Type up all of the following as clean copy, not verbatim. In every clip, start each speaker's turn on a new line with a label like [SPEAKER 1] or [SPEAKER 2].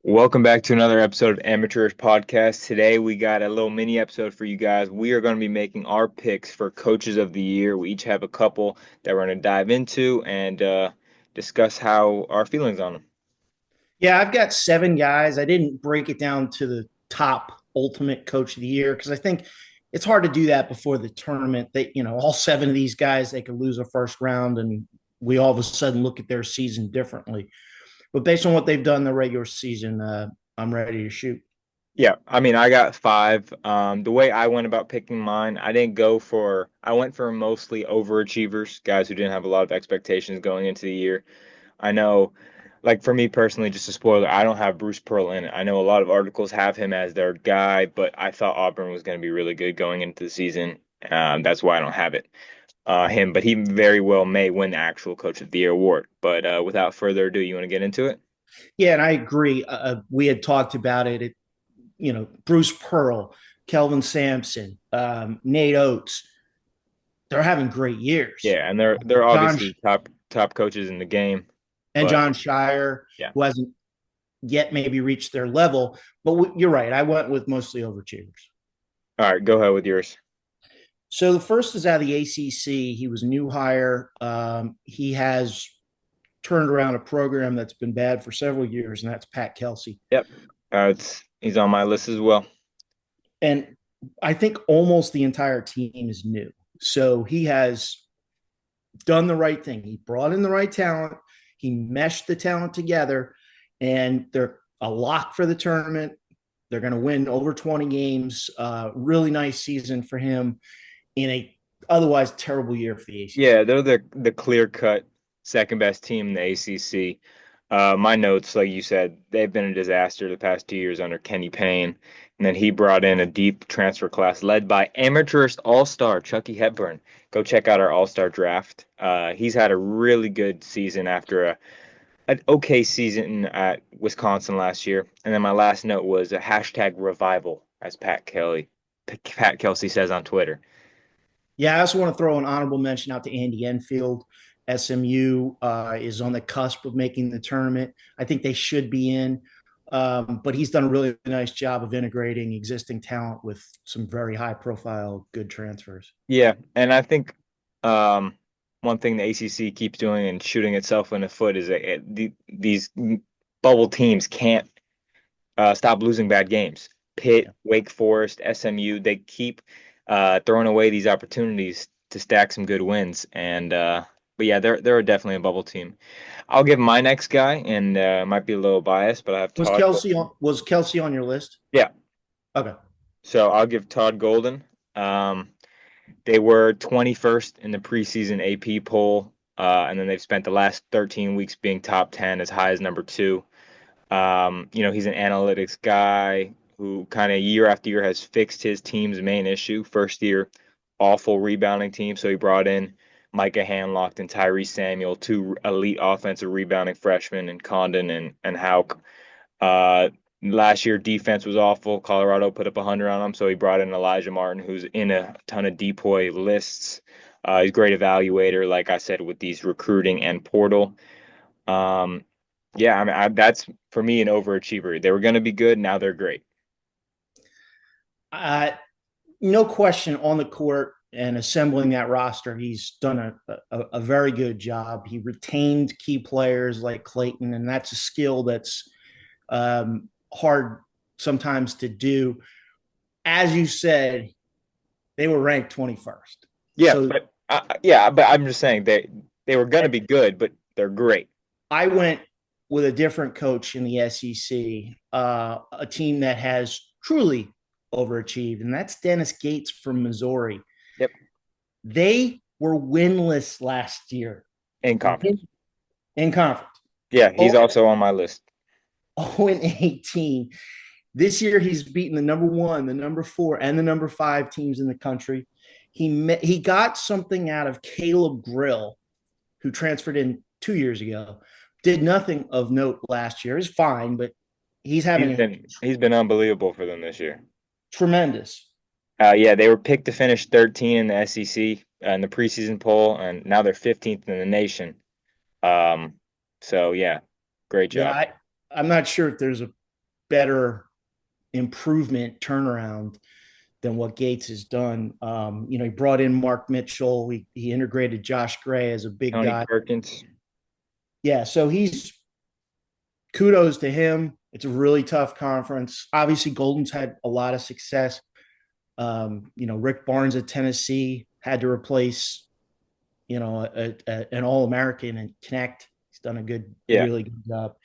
[SPEAKER 1] Welcome back to another episode of Amateurish Podcast. Today we got a little mini episode for you guys. We are going to be making our picks for coaches of the year. We each have a couple that we're going to dive into and discuss how our feelings on them.
[SPEAKER 2] Yeah, I've got seven guys. I didn't break it down to the top ultimate coach of the year because I think it's hard to do that before the tournament. All seven of these guys, they could lose a first round and we all of a sudden look at their season differently. But based on what they've done in the regular season, I'm ready to shoot.
[SPEAKER 1] Yeah, I mean, I got five. The way I went about picking mine, I went for mostly overachievers, guys who didn't have a lot of expectations going into the year. I know, like for me personally, just a spoiler, I don't have Bruce Pearl in it. I know a lot of articles have him as their guy, but I thought Auburn was going to be really good going into the season. That's why I don't have him, but he very well may win the actual Coach of the Year award. But without further ado, you want to get into it?
[SPEAKER 2] Yeah, and I agree. We had talked about it. Bruce Pearl, Kelvin Sampson, Nate Oates, they're having great years.
[SPEAKER 1] Yeah, and they're
[SPEAKER 2] John
[SPEAKER 1] obviously top coaches in the game,
[SPEAKER 2] and
[SPEAKER 1] but
[SPEAKER 2] John Shire,
[SPEAKER 1] yeah.
[SPEAKER 2] who hasn't yet maybe reached their level. But you're right. I went with mostly overachievers.
[SPEAKER 1] All right, go ahead with yours.
[SPEAKER 2] So the first is out of the ACC. He was a new hire. He has turned around a program that's been bad for several years, and that's Pat Kelsey.
[SPEAKER 1] Yep, he's on my list as well.
[SPEAKER 2] And I think almost the entire team is new. So he has done the right thing. He brought in the right talent. He meshed the talent together, and they're a lock for the tournament. They're going to win over 20 games. Really nice season for him in a otherwise terrible year for the ACC.
[SPEAKER 1] Yeah, they're the clear cut second best team in the ACC. My notes, like you said, they've been a disaster the past 2 years under Kenny Payne. And then he brought in a deep transfer class led by amateurist all-star Chucky Hepburn. Go check out our all-star draft. He's had a really good season after an okay season at Wisconsin last year. And then my last note was a hashtag revival, as Pat Kelsey says on Twitter.
[SPEAKER 2] Yeah, I also want to throw an honorable mention out to Andy Enfield. SMU is on the cusp of making the tournament. I think they should be in, but he's done a really nice job of integrating existing talent with some very high profile, good transfers.
[SPEAKER 1] Yeah, and I think um, one thing the ACC keeps doing and shooting itself in the foot is that these bubble teams can't stop losing bad games. Pitt,
[SPEAKER 2] Yeah.
[SPEAKER 1] Wake Forest, SMU, they keep throwing away these opportunities to stack some good wins. And but yeah, they're definitely a bubble team. I'll give my next guy, and might be a little biased, but I have
[SPEAKER 2] Was
[SPEAKER 1] Todd
[SPEAKER 2] Kelsey
[SPEAKER 1] Golden.
[SPEAKER 2] on, was Kelsey on your list?
[SPEAKER 1] Yeah,
[SPEAKER 2] Okay.
[SPEAKER 1] so I'll give Todd Golden. Um, They were 21st in the preseason AP poll, and then they've spent the last 13 weeks being top 10, as high as number two. He's an analytics guy who kind of year after year has fixed his team's main issue. First year, awful rebounding team, so he brought in Micah Hanlock and Tyree Samuel, two elite offensive rebounding freshmen, and Condon and Hauk. Last year, defense was awful. Colorado put up 100 on them, so he brought in Elijah Martin, who's in a ton of DPOY lists. He's a great evaluator, like I said, with these recruiting and portal. Um, yeah, I mean, that's for me an overachiever. They were going to be good, now they're great.
[SPEAKER 2] Uh, no question on the court and assembling that roster, he's done a very good job. He retained key players like Clayton, and that's a skill that's hard sometimes to do. As you said, they were ranked 21st.
[SPEAKER 1] Yeah,
[SPEAKER 2] So
[SPEAKER 1] but I'm just saying they were going to be good, but they're great.
[SPEAKER 2] I went with a different coach in the SEC, a team that has truly overachieved, and that's Dennis Gates from Missouri.
[SPEAKER 1] Yep,
[SPEAKER 2] They were winless last year
[SPEAKER 1] in conference.
[SPEAKER 2] in conference.
[SPEAKER 1] Yeah, he's
[SPEAKER 2] Oh,
[SPEAKER 1] also on my list.
[SPEAKER 2] 0-18. This year, he's beaten the number one, the number four, and the number five teams in the country. He got something out of Caleb Grill, who transferred in 2 years ago. Did nothing of note last year. Is fine, but he's having a
[SPEAKER 1] He's been unbelievable for them this year.
[SPEAKER 2] tremendous.
[SPEAKER 1] Yeah, they were picked to finish 13 in the SEC in the preseason poll, and now they're 15th in the nation. Um, so yeah, great
[SPEAKER 2] Yeah,
[SPEAKER 1] job.
[SPEAKER 2] I'm not sure if there's better improvement turnaround than what Gates has done. He brought in Mark Mitchell. He integrated Josh Gray as a big
[SPEAKER 1] Tony
[SPEAKER 2] guy.
[SPEAKER 1] Perkins.
[SPEAKER 2] Yeah, so he's kudos to him. It's a really tough conference. Obviously, Golden's had a lot of success. Rick Barnes at Tennessee had to replace, an All-American and Connect. He's done
[SPEAKER 1] Yeah.
[SPEAKER 2] really good job.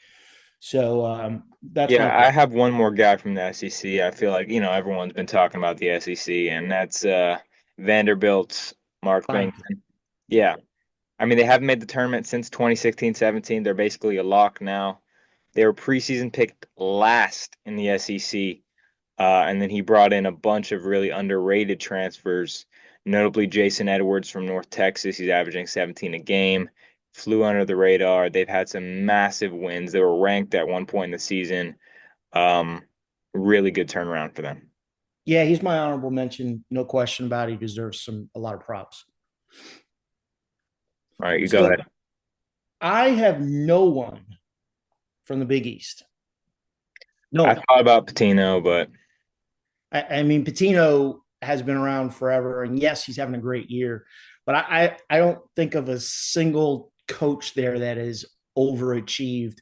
[SPEAKER 2] So that's my
[SPEAKER 1] Yeah,
[SPEAKER 2] pick.
[SPEAKER 1] I have one more guy from the SEC. I feel like, everyone's been talking about the SEC, and that's Vanderbilt's Mark
[SPEAKER 2] Fine.
[SPEAKER 1] Binkton. Yeah. I mean, they haven't made the tournament since 2016-17. They're basically a lock now. They were preseason picked last in the SEC. And then he brought in a bunch of really underrated transfers, notably Jason Edwards from North Texas. He's averaging 17 a game, flew under the radar. They've had some massive wins. They were ranked at one point in the season. Um, Really good turnaround for them.
[SPEAKER 2] Yeah, he's my honorable mention. No question about it. He deserves a lot of props.
[SPEAKER 1] All right, you go
[SPEAKER 2] So
[SPEAKER 1] ahead.
[SPEAKER 2] I have no one from the Big East. No
[SPEAKER 1] I
[SPEAKER 2] one.
[SPEAKER 1] thought about Patino, but
[SPEAKER 2] I mean, Patino has been around forever, and yes, he's having a great year. But I don't think of a single coach there that is overachieved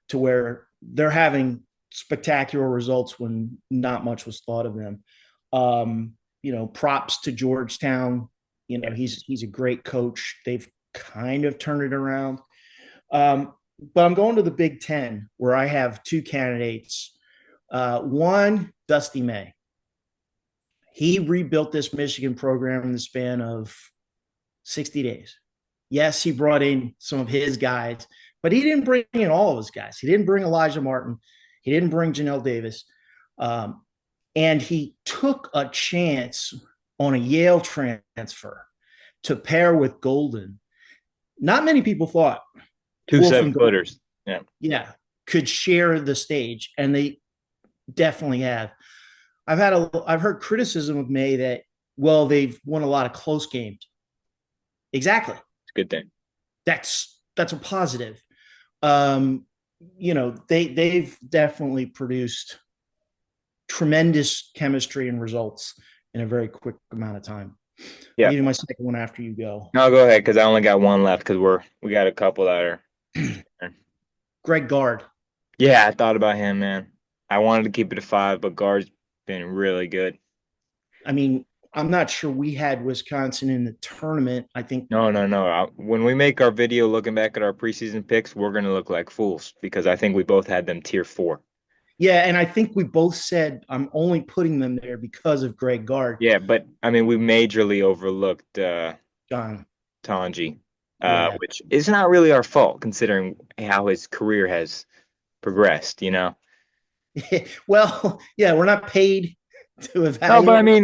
[SPEAKER 2] to where they're having spectacular results when not much was thought of them. Props to Georgetown.
[SPEAKER 1] yeah,
[SPEAKER 2] He's a great coach. They've kind of turned it around. But I'm going to the Big Ten where I have two candidates. One, Dusty May. He rebuilt this Michigan program in the span of 60 days. Yes, he brought in some of his guys, but he didn't bring in all of his guys. He didn't bring Elijah Martin. He didn't bring Janelle Davis. And he took a chance on a Yale transfer to pair with Golden. Not many people thought
[SPEAKER 1] two
[SPEAKER 2] Wolf and Golden,
[SPEAKER 1] 7-footers. Yeah.
[SPEAKER 2] yeah, could share the stage, and they definitely have. I've heard criticism of May that, well, they've won a lot of close games. Exactly.
[SPEAKER 1] It's a good thing.
[SPEAKER 2] That's a positive. They've definitely produced tremendous chemistry and results in a very quick amount of time. I'll
[SPEAKER 1] Yeah.
[SPEAKER 2] give you my second one after you go.
[SPEAKER 1] No, go ahead because I only got one left because we got a couple that are.
[SPEAKER 2] Greg Gard.
[SPEAKER 1] Yeah, I thought about him, man. I wanted to keep it to 5, but Guard's been really good.
[SPEAKER 2] I mean, I'm not sure we had Wisconsin in the tournament. I think,
[SPEAKER 1] No, no, no. When we make our video looking back at our preseason picks, we're gonna look like fools because I think we both had them tier 4.
[SPEAKER 2] yeah, and I think we both said I'm only putting them there because of Greg Gard.
[SPEAKER 1] Yeah, but I mean, we majorly overlooked
[SPEAKER 2] John.
[SPEAKER 1] Tanji,
[SPEAKER 2] Yeah.
[SPEAKER 1] which is not really our fault considering how his career has progressed, you know?
[SPEAKER 2] Well, yeah, we're not paid to
[SPEAKER 1] No, but I
[SPEAKER 2] evaluate.
[SPEAKER 1] mean,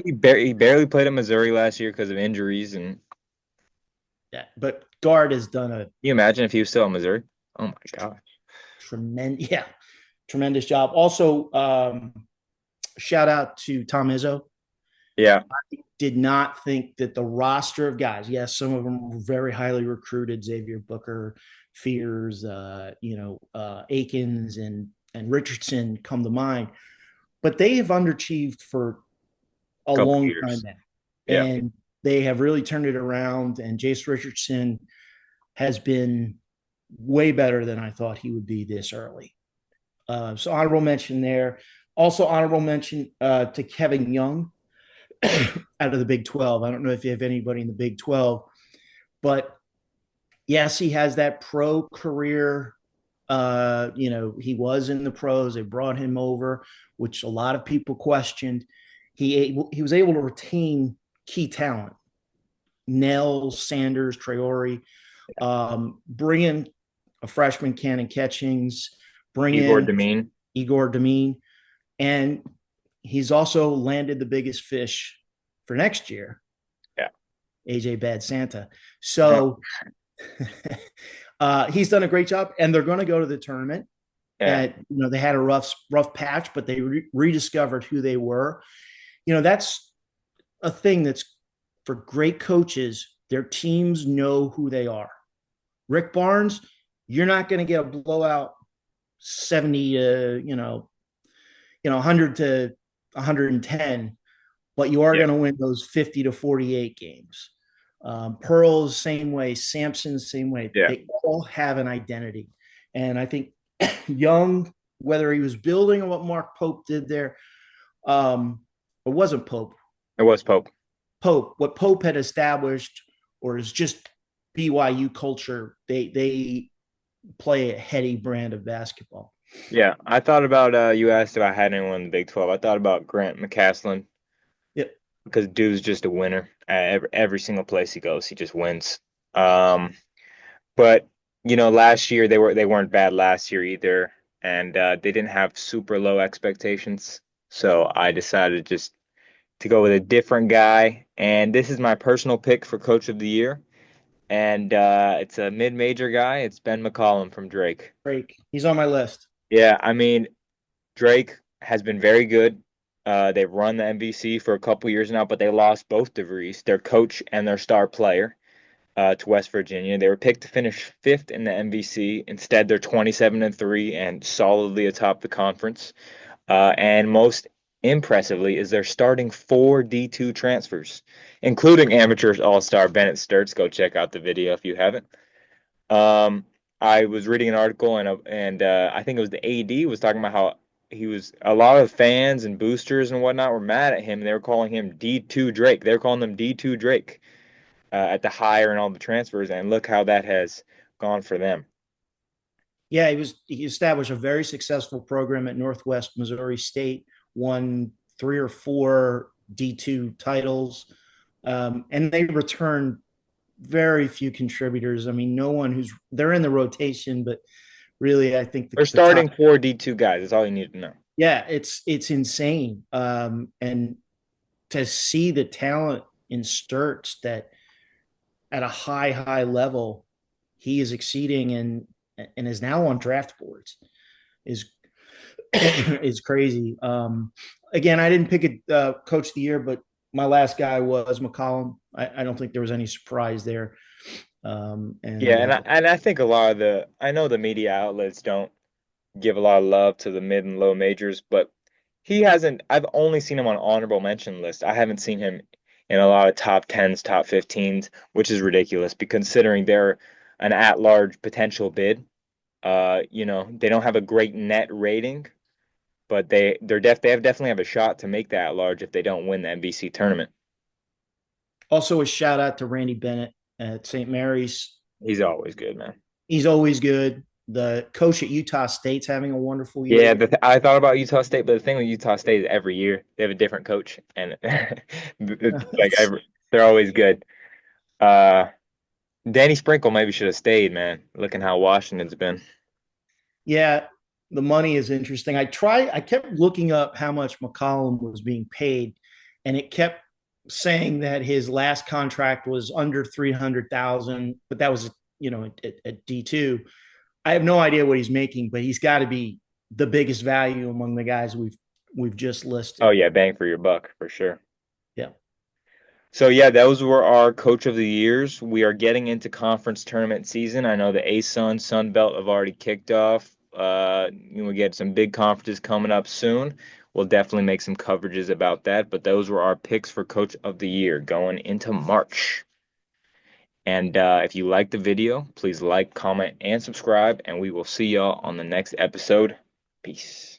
[SPEAKER 1] he barely played at Missouri last year because of injuries. And
[SPEAKER 2] Yeah, but Gard has done a
[SPEAKER 1] can you imagine if he was still at Missouri? Oh my God.
[SPEAKER 2] tremendous job. Also, shout out to Tom Izzo.
[SPEAKER 1] Yeah,
[SPEAKER 2] Did not think that the roster of guys, yes, some of them were very highly recruited, Xavier Booker, Fears, Akins and Richardson come to mind, but they have underachieved for a
[SPEAKER 1] couple
[SPEAKER 2] long time
[SPEAKER 1] years.
[SPEAKER 2] now.
[SPEAKER 1] Yeah,
[SPEAKER 2] And they have really turned it around. And Jace Richardson has been way better than I thought he would be this early. So honorable mention there. Also honorable mention to Kevin Young out of the Big 12. I don't know if you have anybody in the Big 12, but yes, he has that pro career. He was in the pros. They brought him over, which a lot of people questioned. He was able to retain key talent, Nels, Sanders, Traore, bring in a freshman, Cannon Catchings, bring
[SPEAKER 1] Igor
[SPEAKER 2] in
[SPEAKER 1] Demine.
[SPEAKER 2] Igor Demine, and he's also landed the biggest fish for next year,
[SPEAKER 1] Yeah.
[SPEAKER 2] AJ Bad Santa. So he's done a great job, and they're going to go to the tournament.
[SPEAKER 1] Yeah.
[SPEAKER 2] They had a rough patch, but they rediscovered who they were. That's a thing that's for great coaches. Their teams know who they are. Rick Barnes, you're not going to get a blowout 70 to 100 to 110, but you are
[SPEAKER 1] Yeah.
[SPEAKER 2] going to win those 50 to 48 games. Pearl's same way, Sampson's same way.
[SPEAKER 1] Yeah.
[SPEAKER 2] They all have an identity, and I think Young, whether he was building on what Mark Pope did there, it wasn't Pope.
[SPEAKER 1] It was Pope.
[SPEAKER 2] What Pope had established, or is just BYU culture. They play a heady brand of basketball.
[SPEAKER 1] Yeah. I thought about you asked if I had anyone in the Big 12. I thought about Grant McCaslin
[SPEAKER 2] Yep.
[SPEAKER 1] because dude's just a winner. Every single place he goes, he just wins. Um, but last year they weren't bad last year either, and they didn't have super low expectations. So I decided just to go with a different guy, and this is my personal pick for Coach of the Year. And it's a mid-major guy. It's Ben McCollum from Drake.
[SPEAKER 2] Drake, he's on my list.
[SPEAKER 1] Yeah, I mean, Drake has been very good. They've run the MVC for a couple years now, but they lost both DeVries, their coach and their star player, to West Virginia. They were picked to finish fifth in the MVC. Instead, they're 27-3 and solidly atop the conference. And most impressively is they're starting four D2 transfers, including amateur all-star Bennett Sturts. Go check out the video if you haven't. Um, I was reading an article and I think it was the AD was talking about how he was a lot of fans and boosters and whatnot were mad at him. They were calling him D2 Drake. They were calling them D2 Drake at the hire and all the transfers, and look how that has gone for them.
[SPEAKER 2] Yeah, he established a very successful program at Northwest Missouri State, won 3 or 4 D2 titles, and they returned very few contributors. I mean, no one who's they're in the rotation, but really, I think
[SPEAKER 1] They're
[SPEAKER 2] the top.
[SPEAKER 1] starting four D2 guys. That's all you need to know.
[SPEAKER 2] Yeah, it's insane, and to see the talent in Sturts that at a high level he is exceeding and is now on draft boards is is crazy. Again, I didn't pick a coach of the year, but my last guy was McCollum. I don't think there was any surprise there.
[SPEAKER 1] Yeah,
[SPEAKER 2] And
[SPEAKER 1] and I think a lot of I know the media outlets don't give a lot of love to the mid and low majors, but he hasn't. I've only seen him on honorable mention list. I haven't seen him in a lot of top tens, top 15s, which is ridiculous considering they're an at-large potential bid. They don't have a great net rating, but they have definitely have a shot to make that at large if they don't win the MVC tournament.
[SPEAKER 2] also a shout out to Randy Bennett at St. Mary's.
[SPEAKER 1] He's always good, man.
[SPEAKER 2] He's always good. The coach at Utah State's having a wonderful
[SPEAKER 1] Yeah,
[SPEAKER 2] year.
[SPEAKER 1] I thought about Utah State, but the thing with Utah State is every year they have a different coach, and they're always good. Uh, Danny Sprinkle maybe should have stayed, man. Looking how Washington's been.
[SPEAKER 2] Yeah, the money is interesting. I kept looking up how much McCollum was being paid, and it kept saying that his last contract was under 300,000, but that was at D2. I have no idea what he's making, but he's got to be the biggest value among the guys we've just
[SPEAKER 1] Oh
[SPEAKER 2] listed.
[SPEAKER 1] yeah, bang for your buck for sure.
[SPEAKER 2] Yeah.
[SPEAKER 1] So yeah, those were our coach of the years. We are getting into conference tournament season. I know the ASUN Sun Belt have already kicked off. We get some big conferences coming up soon. We'll definitely make some coverages about that. But those were our picks for coach of the year going into March. And if you like the video, please like, comment, and subscribe. And we will see y'all on the next episode. Peace.